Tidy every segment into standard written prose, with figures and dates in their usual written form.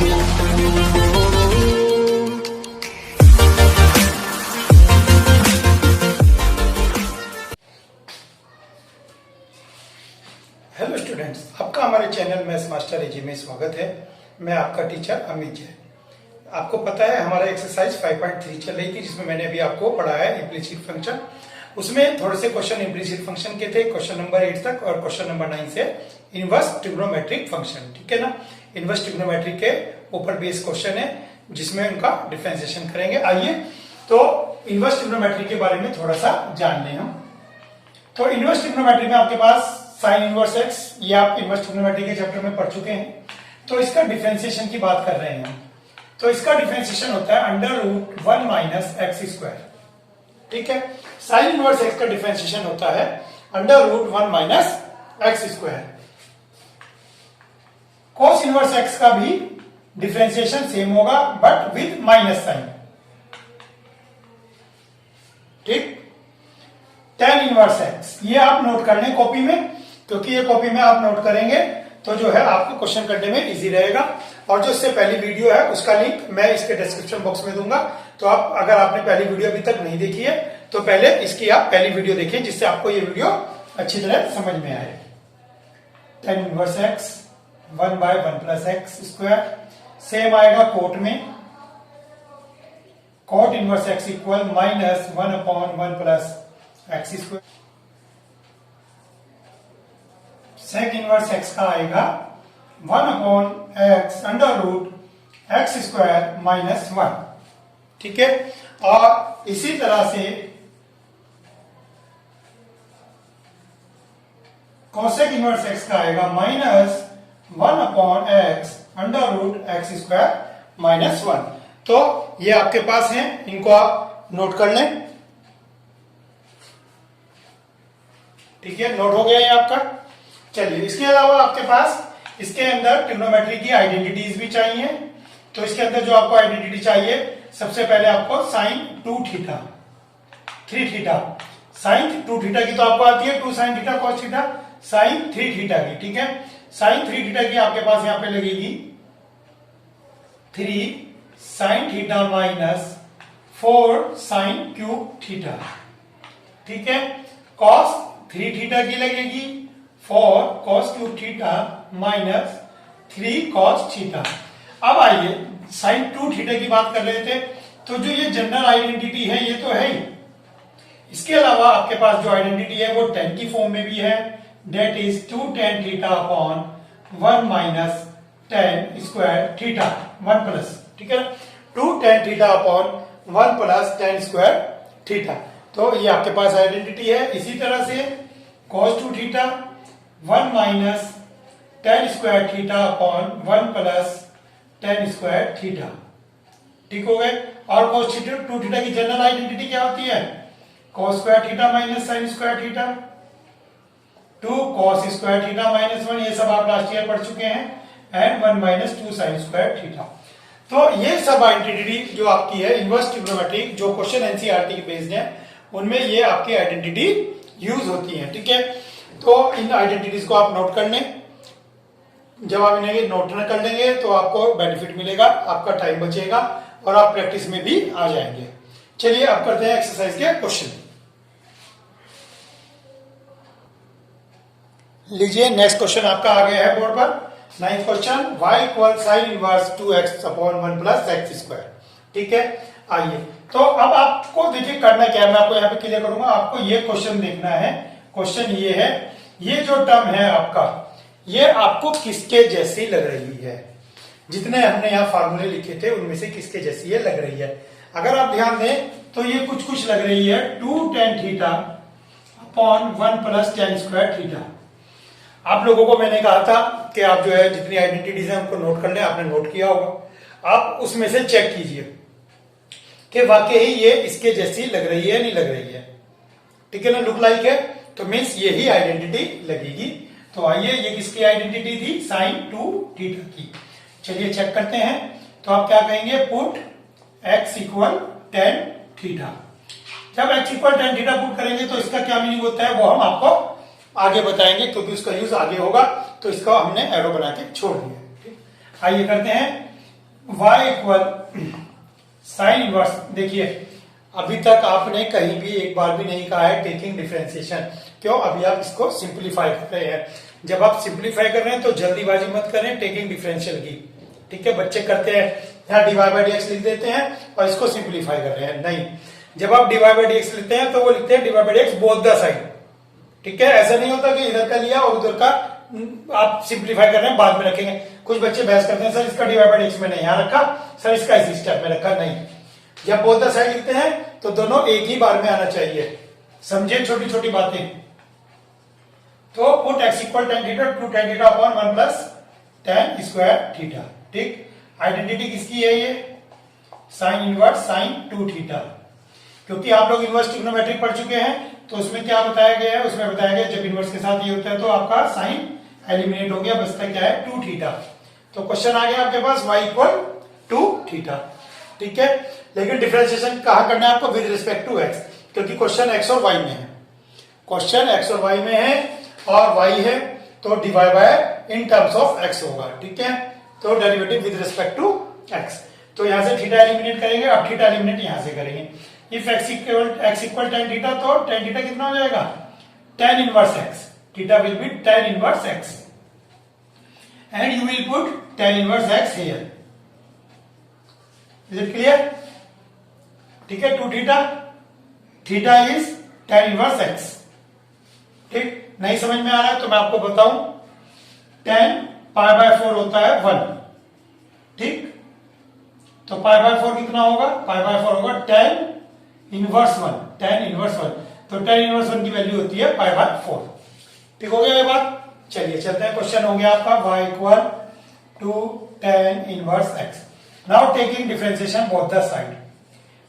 Hello students, आपका हमारे channel maths master एजी में स्वागत है। मैं आपका टीचर अमित जैन। आपको पता है हमारा एक्सरसाइज 5.3 चल रही थी, जिसमें मैंने अभी आपको पढ़ाया है इम्प्लिसिट फंक्शन। उसमें थोड़े से क्वेश्चन इम्प्लिसिट फंक्शन के थे, क्वेश्चन नंबर 8 तक, और क्वेश्चन नंबर 9 से इनवर्स ट्रिग्नोमेट्रिक फंक्शन। ठीक है ना। इनवर्स ट्रिग्नोमेट्रिक के ऊपर बेस क्वेश्चन है, जिसमें उनका डिफरेंशिएशन करेंगे। आइए तो इनवर्स ट्रिग्नोमेट्री के बारे में थोड़ा सा जान लें हम। तो इनवर्स ट्रिग्नोमेट्री में आपके पास साइन इनवर्स एक्स, ये आप इनवर्स ट्रिग्नोमेट्री के चैप्टर में पढ़ चुके हैं। तो इसका डिफरेंशिएशन की बात कर रहे हैं हम। तो इसका डिफरेंशिएशन होता है √1 माइनस एक्स स्क्वायर। ठीक है। साइन इनवर्स एक्स का डिफरेंशिएशन होता है √1 minus X square. Cos inverse X का भी डिफरेंशिएशन सेम होगा, बट विद माइनस साइन। ठीक। tan इनवर्स एक्स, ये आप नोट कर लें कॉपी में, क्योंकि ये कॉपी में आप नोट करेंगे तो जो है आपको क्वेश्चन करने में इजी रहेगा। और जो इससे पहली वीडियो है उसका लिंक मैं इसके डिस्क्रिप्शन बॉक्स में दूंगा। तो आप, अगर आपने पहली वीडियो अभी तक नहीं देखी है तो पहले इसकी आप पहली वीडियो देखें, जिससे आपको ये वीडियो अच्छी तरह समझ में आए। tan inverse X 1/1 plus X square, same आएगा कोट में। Cot inverse X equal -1/1 plus X square. Sec inverse X का आएगा 1/x √x स्क्वायर -1। ठीक है। और इसी तरह से कोसेक इनवर्स एक्स का आएगा -1/x √x स्क्वायर -1। तो ये आपके पास हैं, इनको आप नोट कर लें। ठीक है, नोट हो गया ये आपका। चलिए, इसके अलावा आपके पास इसके अंदर ट्रिग्नोमेट्री की आइडेंटिटीज भी चाहिए। तो इसके अंदर जो आपको आइडेंटिटी चाहिए, सबसे पहले आपको साइन 2 थीटा 3 थीटा, साइन 2 थीटा की तो आपको आती है 2 sine theta cos theta, sine 3 theta की। ठीक है। साइन 3 थीटा की आपके पास यहां पे लगेगी 3 sine theta -4 sine cube theta. ठीक है। cos 3 थीटा की लगेगी 4 cos cube theta -3 cos theta. अब आइए साइन 2 थीटा की बात कर रहे थे, तो जो ये जनरल आइडेंटिटी है ये तो है ही। इसके अलावा आपके पास जो आइडेंटिटी है वो tan की फॉर्म में भी है, that is 2 tan theta upon 1 minus tan square theta 1 plus. ठीक है। 2 tan theta upon 1 plus tan square theta. तो ये आपके पास आइडेंटिटी है। इसी तरह से cos 2 theta 1 minus tan square theta upon 1 plus tan square theta. ठीक हो गए। और cos 2 थीटा की जनरल आइडेंटिटी क्या होती है? cos square theta minus sin square theta 2 cos square theta -1, ये सब आप लास्ट ईयर पढ़ चुके हैं, and 1 minus 2 sin square theta. तो ये सब आइडेंटिटी जो आपकी है इनवर्स ट्रिग्नोमेट्रिक, जो क्वेश्चन एनसीईआरटी के बेस्ड है, उनमें ये आपकी आइडेंटिटी यूज होती है। ठीक है। तो इन आइडेंटिटीज को आप नोट कर लें। जब आप इन्हें नोट न कर लेंगे तो आपको बेनिफिट मिलेगा, आपका टाइम बचेगा और आप प्रैक्टिस में भी आ जाएंगे। चलिए अब करते हैं एक्सरसाइज के क्वेश्चन। लीजिए, नेक्स्ट क्वेश्चन आपका आ गया है बोर्ड पर। 9th question, y equal sine inverse 2x upon 1 plus X square. ठीक है। आइए, तो अब आपको देखिए करना क्या है, मैं आपको यहाँ पे क्लियर करूंगा। आपको ये क्वेश्चन देखना है। क्वेश्चन ये है, ये जो टर्म है आपका, ये आपको किसके जैसी लग रही है? जितने हमने यहाँ फार्मूले लिखे थे उनमें से किसके जैसी ये लग रही है? अगर आप ध्यान दें तो ये कुछ कुछ लग रही है 2 tan theta upon 1 plus tan square theta. आप लोगों को मैंने कहा था कि आप जो है जितनी आइडेंटिटीज है उनको नोट कर लें। आपने नोट किया होगा। आप उसमें से चेक कीजिए कि वाकई ये इसके जैसी लग रही है, नहीं लग रही है। ठीक है ना, लुक लाइक है, तो मीन्स यही आइडेंटिटी लगेगी। तो आइए, ये किसकी आइडेंटिटी थी? साइन 2 थीटा की। चलिए चेक करते हैं। तो आप क्या कहेंगे? Put x equal tan theta. जब x equal tan theta put करेंगे तो इसका क्या मीनिंग होता है वो हम आपको आगे बताएंगे, क्योंकि उसका यूज आगे होगा। तो इसका हमने एरो बना के छोड़ दिया। ठीक, आइए करते हैं। y equal sine inverse. देखिए अभी तक आपने कहीं भी एक बार भी नहीं कहा है टेकिंग डिफरेंशिएशन, क्यों? अभी आप इसको सिंप्लीफाई कर रहे हैं। जब आप सिंप्लीफाई कर रहे हैं तो जल्दीबाजी मत करें टेकिंग डिफरेंशियल की, ठीक है? बच्चे करते हैं यहाँ dy बाई dx लिख देते हैं और इसको सिंप्लीफाई कर रहे हैं। नहीं, जब आप dy बाई dx लिखते हैं तो वो लिखते हैं dy by dx both the side, ठीक है? ऐसा नहीं होता कि इधर का लिया और उधर का आप सिंप्लीफाई कर रहे हैं बाद में रखेंगे। कुछ बच्चे बहस करते हैं सर इसका dy बाई dx मैंने यहाँ रखा, सर इसका इसी स्टेप में रखा। नहीं, जब बोथ द साइड लिखते हैं तो दोनों एक ही बार में आना चाहिए। समझे छोटी छोटी बातें? तो put x equal tan theta two tan theta upon 1 plus tan square theta, ठीक? आइडेंटिटी किसकी है ये? Sine inverse sine 2 theta. क्योंकि आप लोग इनवर्स ट्रिग्नोमेट्री पढ़ चुके हैं तो उसमें क्या बताया गया है? उसमें बताया गया जब इनवर्स के साथ ये होता है तो आपका साइन एलिमिनेट हो गया, बचता क्या है? 2 थीटा। तो क्वेश्चन आ गया आपके पास y इक्वल 2 थीटा, ठीक है? लेकिन डिफरेंशिएशन कहां करना है आपको? विद रिस्पेक्ट टू x, क्योंकि क्वेश्चन x और y में है। क्वेश्चन x और y में है और y है तो divide by in terms of x होगा, ठीक है? तो derivative with respect to x। तो यहां से थीटा एलिमिनेट करेंगे, अब थीटा एलिमिनेट यहां से करेंगे। If x equal tan theta तो tan थीटा कितना हो जाएगा? tan inverse x। Theta will be tan inverse x and you will put tan inverse x here. Is it clear? ठीक है, 2 theta, theta is tan inverse x, ठीक? नहीं समझ में आ रहा है तो मैं आपको बताऊं, tan पाई बाय 4 होता है 1, ठीक? तो पाई बाय 4 कितना होगा? पाई बाय 4 होगा tan इनवर्स 1, tan इनवर्स 1। तो tan इनवर्स 1 की वैल्यू होती है पाई बाय 4। ठीक हो गया ये बात? चलिए चलते हैं, क्वेश्चन हो गया आपका y equal to tan inverse x। Now taking differentiation both the side,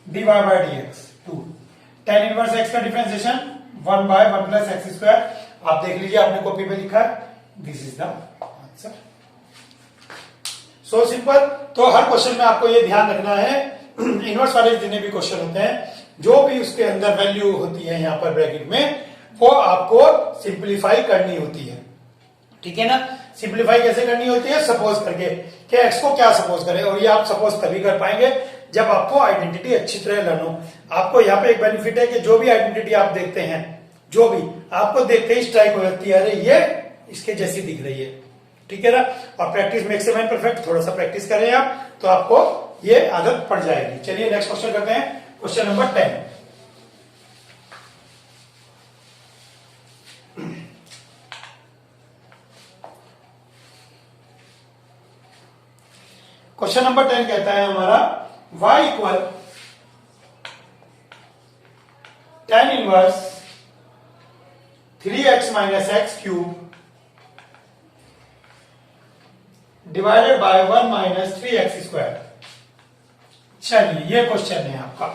dy by dx 2 tan inverse x का differentiation 1 by 1 plus X square. आप देख लीजिए, आपने कॉपी पे लिखा है, this is the answer. So simple. तो हर क्वेश्चन में आपको ये ध्यान रखना है, इनवर्स वाले जितने भी क्वेश्चन होते हैं, जो भी उसके अंदर वैल्यू होती है यहाँ पर ब्रैकेट में, वो आपको सिंप्लीफाई करनी होती है, ठीक है ना? सिंप्लीफाई कैसे करनी होती है? सपोज करके कि x को क्या सपोज करें, और ये आप सपोज तभी कर पाएंगे जब आपको आइडेंटिटी अच्छी तरह लर्न हो। आपको यहाँ पे एक बेनिफिट है कि जो भी आइडेंटिटी आप देखते हैं, जो भी आपको देखते ही स्ट्राइक हो जाती है, अरे ये इसके जैसी दिख रही है, ठीक है ना? और practice makes a man perfect, थोड़ा सा प्रैक्टिस करें आप तो आपको ये आदत पड़ जाएगी। चलिए नेक्स्ट क्वेश्चन करते हैं, क्वेश्चन नंबर 10। क्वेश्चन नंबर 10 कहता है हमारा y equal tan inverse 3x minus x cube divided by 1 minus 3x square. चलिए ये क्वेश्चन है आपका।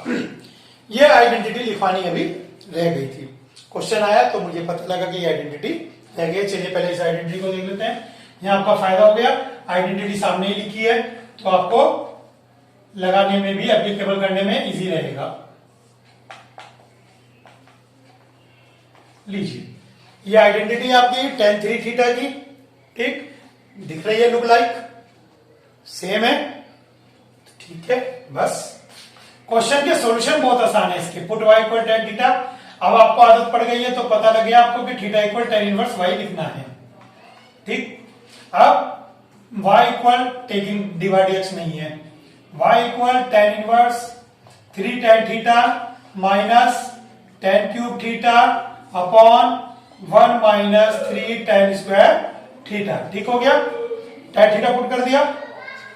ये आइडेंटिटी लिखवानी अभी रह गई थी, क्वेश्चन आया तो मुझे पता लगा कि ये आइडेंटिटी रह गई। चलिए पहले इस आइडेंटिटी को देख लेते हैं। यहां आपका फायदा हो गया, आइडेंटिटी सामने ही लिखी है तो आपको लगाने में भी, एप्लीकेबल करने में इजी रहेगा। लीजिए, ये आइडेंटिटी आपकी tan 3 थीटा की, ठीक दिख रही है, लुक लाइक सेम है, ठीक है? बस क्वेश्चन के सॉल्यूशन बहुत आसान है इसके। Put y equal tan theta. अब आपको आदत पड़ गई है तो पता लग गया आपको कि theta equal tan inverse y लिखना है, ठीक? अब y equal taking dy dx नहीं है, y equal tan inverse 3 tan theta minus tan cube theta upon 1 minus 3 tan square theta. ठीक हो गया? tan थीटा पुट कर दिया।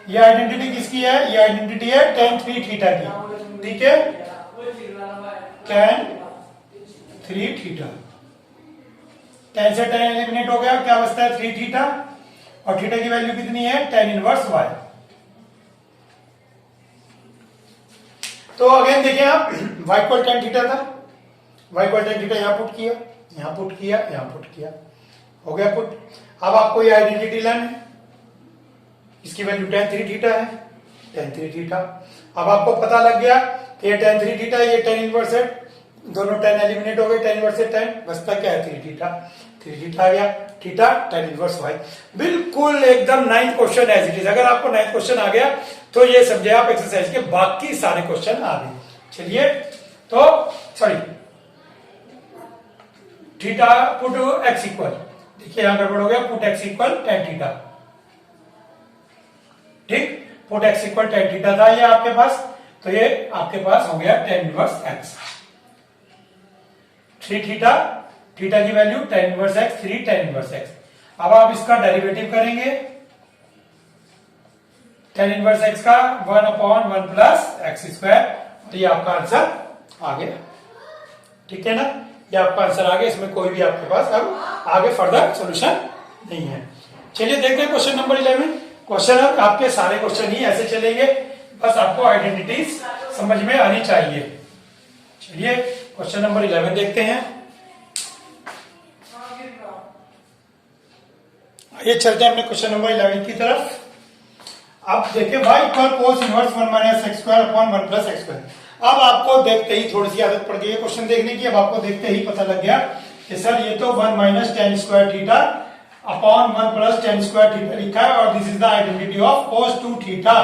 ये आइडेंटिटी किसकी है? ये आइडेंटिटी है tan 3 थीटा की, ठीक है? tan 3 थीटा, tan से tan एलिमिनेट हो गया, क्या बचता है? 3 थीटा, और थीटा की वैल्यू कितनी है? tan inverse y। तो अगेन देखिए आप, y इक्वल tan थीटा था, y इक्वल tan थीटा यहां पुट किया, यहां पुट किया, यहां पुट किया, हो गया पुट। अब आपको ये आइडेंटिटी लर्न है, इसकी वैल्यू tan 3 थीटा है, tan 3 थीटा। अब आपको पता लग गया कि ये tan 3 थीटा, ये tan इनवर्स है, दोनों tan एलिमिनेट हो गए, tan इनवर्स से tan, बचता क्या है? 3 थीटा। 3 थीटा आ गया, थीटा tan इनवर्स y। बिल्कुल एकदम 9th question as it is. अगर आपको 9th क्वेश्चन आ गया तो ये समझे आप एक्सरसाइज के बाकी सारे क्वेश्चन आ गए। चलिए तो sorry theta put x equal, देखिए यहां गड़बड़ हो गया, put x equal tan theta. ठीक, put x equal tan theta था ये आपके पास, तो ये आपके पास हो गया tan inverse x। 3 theta, theta की value tan inverse x, 3 tan inverse x। अब आप इसका डेरिवेटिव करेंगे, tan इनवर्स x का 1/1 प्लस x स्क्वायर, तो ये आपका आंसर आ गया। ठीक है ना, ये आपका आंसर आ गया, इसमें कोई भी आपके पास अब आगे फर्दर सॉल्यूशन नहीं है। चलिए देखते हैं क्वेश्चन नंबर 11। क्वेश्चन आपके सारे क्वेश्चन ही ऐसे चलेंगे, बस आपको आइडेंटिटीज समझ में आनी चाहिए। चलिए क्वेश्चन नंबर 11 देखते हैं। ये चलते हैं अपने क्वेश्चन नंबर 11 की तरफ। अब देखिए y equal cos inverse 1 minus X square upon 1 plus X square. अब आपको देखते ही थोड़ी सी आदत पड़ गई है क्वेश्चन देखने की। अब आपको देखते ही पता लग गया कि सर ये तो 1 minus ten square theta upon 1 plus ten square theta लिखा है और this is the identity of cos 2 theta.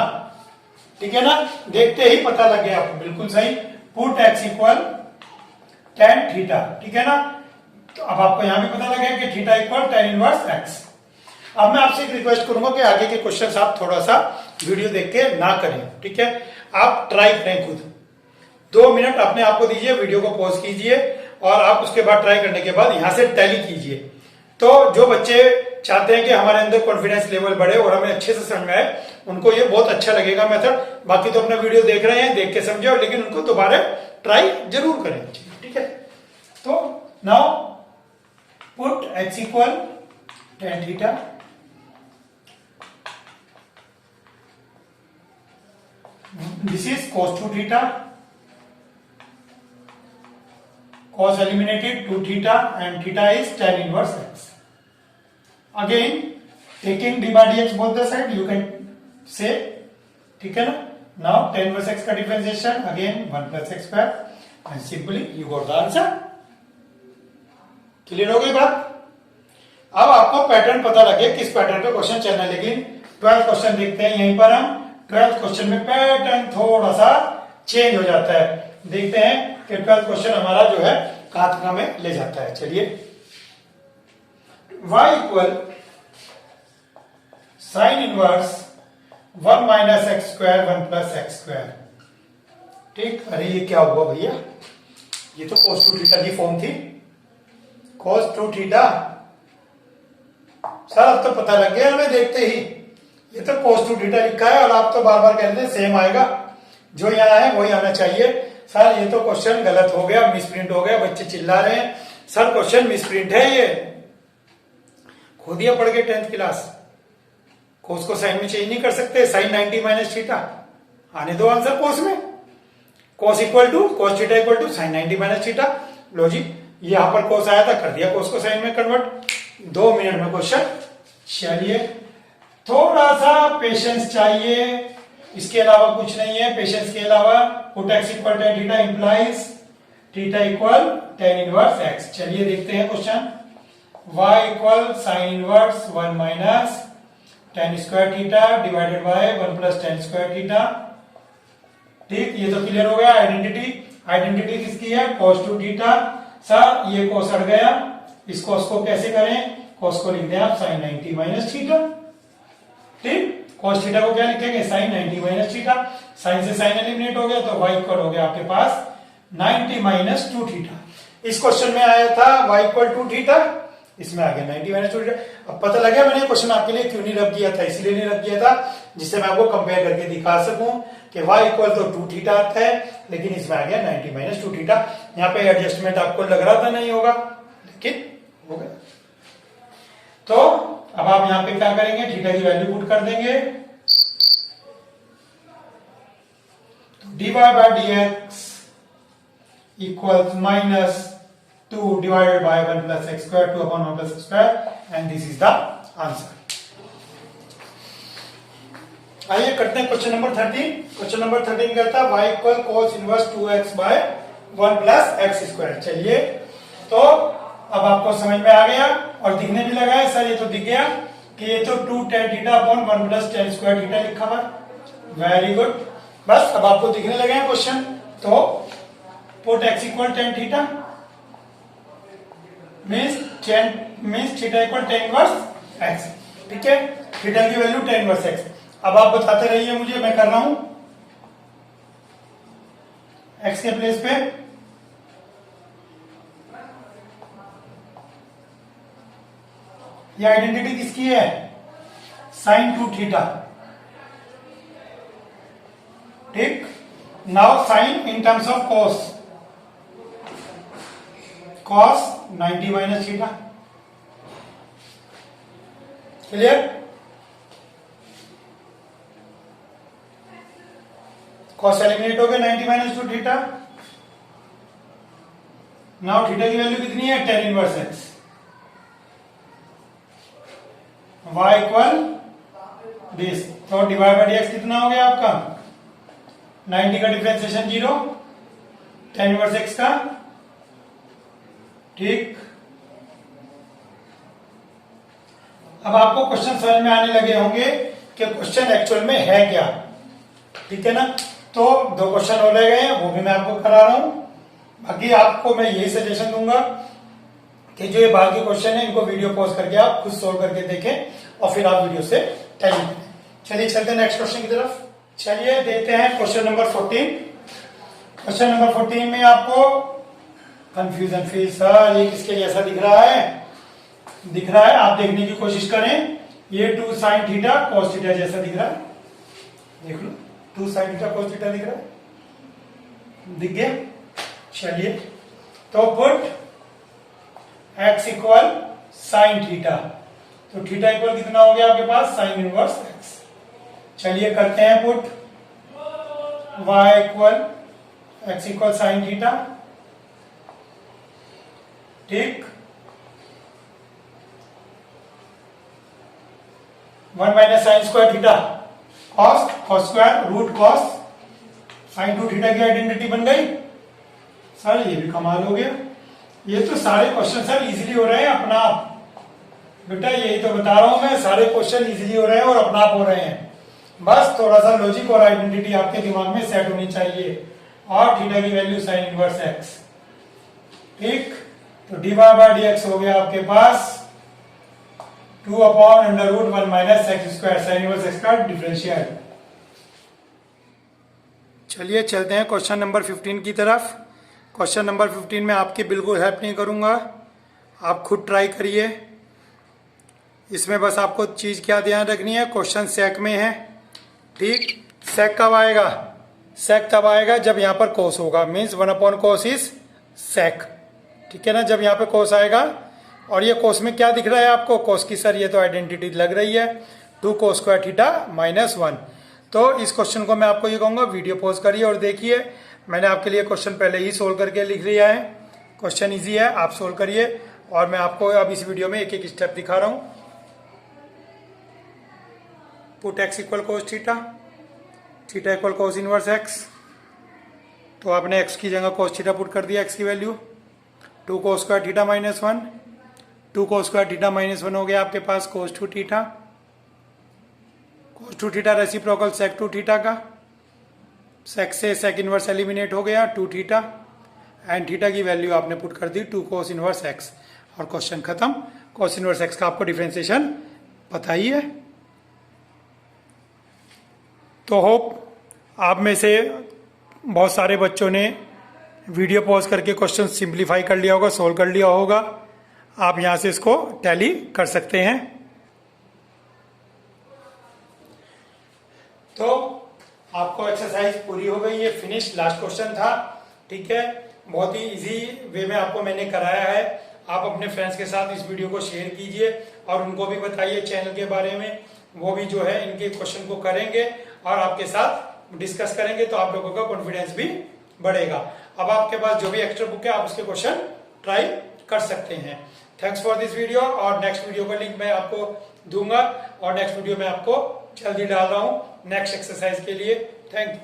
ठीक है ना, देखते ही पता लग गया आपको, बिल्कुल सही। Put x equal tan theta, ठीक है ना। तो अब आपको यहां भी पता लग गया कि theta equal tan inverse x। अब मैं आपसे एक रिक्वेस्ट करूंगा कि आगे के क्वेश्चंस आप थोड़ा सा वीडियो देख के ना करें, ठीक है। आप ट्राई करें खुद, 2 मिनट अपने आप को दीजिए, वीडियो को पॉज कीजिए और आप उसके बाद ट्राई करने के बाद यहां से टैली कीजिए। तो जो बच्चे चाहते हैं कि हमारे अंदर कॉन्फिडेंस लेवल बढ़े और हमें अच्छे से समझ में आए, उनको ये बहुत अच्छा लगेगा मेथड। बाकी तो अपना वीडियो देख रहे हैं, देख के समझे, और लेकिन उनको दोबारा ट्राई जरूर करें, ठीक है। तो now put x equal tan theta, this is cos 2 theta, cos eliminated 2 theta and theta is tan inverse x. Again taking d by dx both the side you can say, ठीक है ना। Now tan inverse x का differentiation again 1 plus x square and simply you got the answer. Clear हो गई बात। अब आपको pattern पता लगे किस पैटर्न पे क्वेश्चन चलना है, लेकिन 12th क्वेश्चन देखते हैं। यहीं पर हम 12th क्वेश्चन में पैटर्न थोड़ा सा चेंज हो जाता है। देखते हैं कि 12th क्वेश्चन हमारा जो है कहां में ले जाता है। चलिए y equal sine inverse 1 minus X square 1 plus X square. ठीक, अरे ये क्या हुआ भैया, ये तो cos 2 थीटा की फॉर्म थी, cos 2 थीटा। सर अब तो पता लग गया हमें देखते ही, ये तो cos 2 थीटा लिखा है और आप तो बार बार कहते हैं सेम आएगा, जो यहाँ है वही आना चाहिए। सर ये तो क्वेश्चन गलत हो गया, मिसप्रिंट हो गया, बच्चे चिल्ला रहे हैं सर क्वेश्चन मिसप्रिंट है। ये खुद ही पढ़ के 10th क्लास, कोस को साइन में चेंज नहीं कर सकते, साइन 90 माइनस थीटा, आने दो आंसर कोस में। Cos equal to cos theta equal to sine 90 minus theta. लो जी, यहां पर कोस आया था, कर दिया कोस को साइन में कन्वर्ट, 2 मिनट में क्वेश्चन। चलिए थोड़ा सा पेशेंस चाहिए, इसके अलावा कुछ नहीं है। पेशेंस के अलावा put x equal tan theta implies theta equal tan inverse x। चलिए देखते हैं question. y equal sine inverse 1 minus tan square theta divided by 1 plus tan square theta. ठीक, ये तो क्लियर हो गया। आइडेंटिटी किसकी है, cos 2 थीटा। सर ये cos हट गया, इस cos को कैसे करें, cos को लिख दें आप साइन 90 माइनस थीटा। ठीक, cos थीटा को क्या लिखेंगे, साइन 90 माइनस थीटा। साइन से साइन एलिमिनेट हो गया तो y इक्वल हो गया आपके पास 90 माइनस 2 थीटा। इस क्वेश्चन में आया था y इक्वल 2 थीटा, इसमें आ गया 90 माइनस 2 थीटा। अब पता लगा मैंने क्वेश्चन आपके लिए क्यों नहीं रख किया था, इसलिए नहीं रख किया था जिससे मैं आपको कंपेयर करके दिखा सकूं कि y इक्वल तो 2 थीटा आता है, लेकिन इसमें आ गया 90 माइनस 2 थीटा। यहाँ पे एडजस्टमेंट आपको लग रहा था नहीं होगा, लेकिन हो गया। तो अब आप यहां पे क्या करेंगे, थीटा की वैल्यू पुट कर देंगे, dy by dx equals minus 2 divided by 1 plus x square, 2 upon 1 plus x square, and this is the answer. आइए करते हैं क्वेश्चन नंबर 13। क्वेश्चन नंबर 13 कहता है y equal cos inverse 2x by 1 plus X square. चलिए तो अब आपको समझ में आ गया और दिखने भी लगा है सर, ये तो दिख गया कि ये तो 2 tan theta upon 1 plus tan square theta लिखा हुआ। वेरी गुड, बस अब आपको दिखने लगे हैं क्वेश्चन। तो put x equal tan theta means theta equal tan inverse x। ठीक है, थीटा की वैल्यू tan इनवर्स x। अब आप बताते रहिए मुझे, मैं कर रहा हूं x के प्लेस पे ये आइडेंटिटी किसकी है, साइन 2 थीटा। ठीक, now sine in terms of cos 90 minus theta. Clear, cos eliminate हो गया 90 माइनस 2 थीटा। नाउ थीटा की वैल्यू कितनी है, tan inverse x। y equal this, तो डिवाइड बाई dx कितना हो गया आपका, 90 का डिफरेंशिएशन 0, tan इनवर्स x का। ठीक, अब आपको क्वेश्चन समझ में आने लगे होंगे कि क्वेश्चन एक्चुअल में है क्या। ठीक है ना, तो 2 क्वेश्चन हो रह गए हैं, वो भी मैं आपको करा रहा हूं। बाकी आपको मैं यही सजेशन दूंगा कि जो ये बाकी क्वेश्चन है इनको वीडियो पॉज करके आप खुद सोल्व करके देखें और फिर आप वीडियो से टैली करें। चलिए चलते हैं नेक्स्ट क्वेश्चन की तरफ। चलिए देखते हैं क्वेश्चन नंबर 14। क्वेश्चन नंबर 14 में आपको कंफ्यूजन फील, सर ये किसके जैसा दिख रहा है, आप देखने की कोशिश करें। ये 2 sin थीटा cos थीटा जैसा दिख रहा है, देख लो 2 sin थीटा cos थीटा दिख रहा है, दिख गया। चलिए, तो put x equal sine theta, तो थीटा इक्वल कितना हो गया आपके पास, साइन इनवर्स x। चलिए करते हैं put y equal x equal sine theta. ठीक, 1 minus sine square theta cos square root cos sine 2 theta की आइडेंटिटी बन गई। सर ये भी कमाल हो गया, ये तो सारे क्वेश्चन सर इजीली हो रहे हैं अपना आप। बेटा यही तो बता रहा हूं मैं, सारे क्वेश्चन इजीली हो रहे हैं और अपना आप हो रहे हैं। बस थोड़ा सा लॉजिक और आइडेंटिटी आपके दिमाग में सेट होनी चाहिए। और थीटा की वैल्यू साइन इनवर्स एक्स। ठीक, तो D Y by D X हो गया आपके पास 2 upon under root 1 minus X square sine inverse X का डिफरेंशियल। चलिए चलते हैं क्वेश्चन नंबर 15 की तरफ। क्वेश्चन नंबर 15 में आपकी बिल्कुल हेल्प नहीं करूंगा, आप खुद ट्राई करिए। इसमें बस आपको चीज क्या ध्यान रखनी है, क्वेश्चन सेक में है। ठीक, सेक कब आएगा, सेक तब आएगा जब यहां पर कोस होगा, means 1 upon cos is sec. ठीक है ना, जब यहां पे कोस आएगा। और ये कोस में क्या दिख रहा है आपको, कोस की सर ये तो आइडेंटिटी लग रही है 2 कोस स्क्वायर थीटा माइनस 1। तो इस क्वेश्चन को मैं आपको ये कहूंगा वीडियो पॉज करिए और देखिए। मैंने आपके लिए क्वेश्चन पहले ही सोल्व करके लिख लिया है, क्वेश्चन इजी है, आप सोल्व करिए। और मैं आपको अब इस वीडियो में एक एक स्टेप दिखा रहा हूं। Put x equal cos theta, theta equal cos inverse x. तो आपने एक्स की जगह कोस थीटा पुट कर दिया, एक्स की value 2 cos square theta minus 1। 2 cos square theta minus 1 हो गया आपके पास कोस 2 थीटा। कोस 2 थीटा रेसिप्रोकल सेक 2 थीटा का, सेक से सेक इनवर्स एलिमिनेट हो गया 2 थीटा। एंड थीटा की वैल्यू आपने पुट कर दी 2 कोस इनवर्स एक्स और क्वेश्चन खत्म। कोस इनवर्स एक्स का आपको डिफरेंशिएशन पता ही है। तो होप आप में से बहुत सारे बच्चों ने वीडियो पॉज करके क्वेश्चन सिंप्लीफाई कर लिया होगा, सोल्व कर लिया होगा। आप यहां से इसको टैली कर सकते हैं। तो आपको एक्सरसाइज पूरी हो गई है, फिनिश, लास्ट क्वेश्चन था। ठीक है, बहुत ही इजी वे में आपको मैंने कराया है। आप अपने फ्रेंड्स के साथ इस वीडियो को शेयर कीजिए और उनको भी बताइए चैनल के बारे में। वो भी जो है इनके क्वेश्चन को करेंगे और आपके साथ डिस्कस करेंगे, तो आप लोगों का कॉन्फिडेंस भी बढ़ेगा। अब आपके पास जो भी एक्स्ट्रा बुक है आप उसके क्वेश्चन ट्राई कर सकते हैं। Thanks for this video. और नेक्स्ट वीडियो का लिंक मैं आपको दूंगा और नेक्स्ट वीडियो में आपको जल्दी डाल रहा हूं नेक्स्ट एक्सरसाइज के लिए। Thank you.